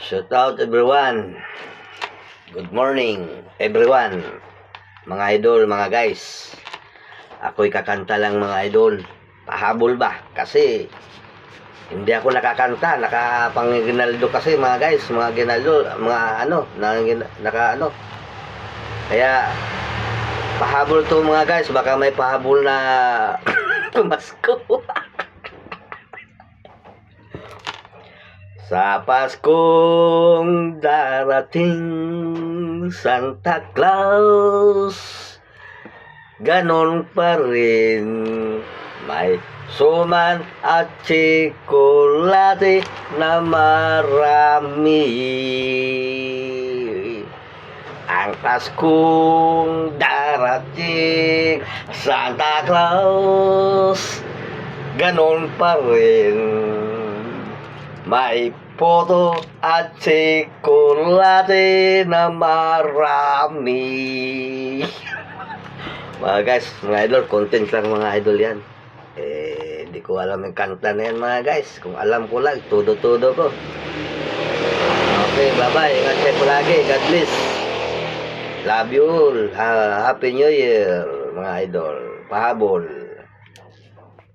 Shout out everyone. Good morning everyone. Mga idol, mga guys. Ako'y kakanta lang mga idol. Pahabol ba? Kasi hindi ako nakakanta, nakapang-Ginaldo kasi mga guys, mga Ginaldo, mga naka. Kaya pahabol to mga guys, baka may pahabol na Pasko. Sa Paskong darating, Santa Claus, ganon pa rin. May suman at tsokolate na marami. Ang Paskong darating, Santa Claus, ganon pa rin. May poto at tsokolate na marami. Mga guys, mga idol, content lang mga idol yan. Di ko alam yung kanta na yan mga guys. Kung alam ko lang, tudo-tudo ko. Okay, bye-bye. Ingat kayo palagi. God bless. Love you all. Happy New Year, mga idol. Pahabol.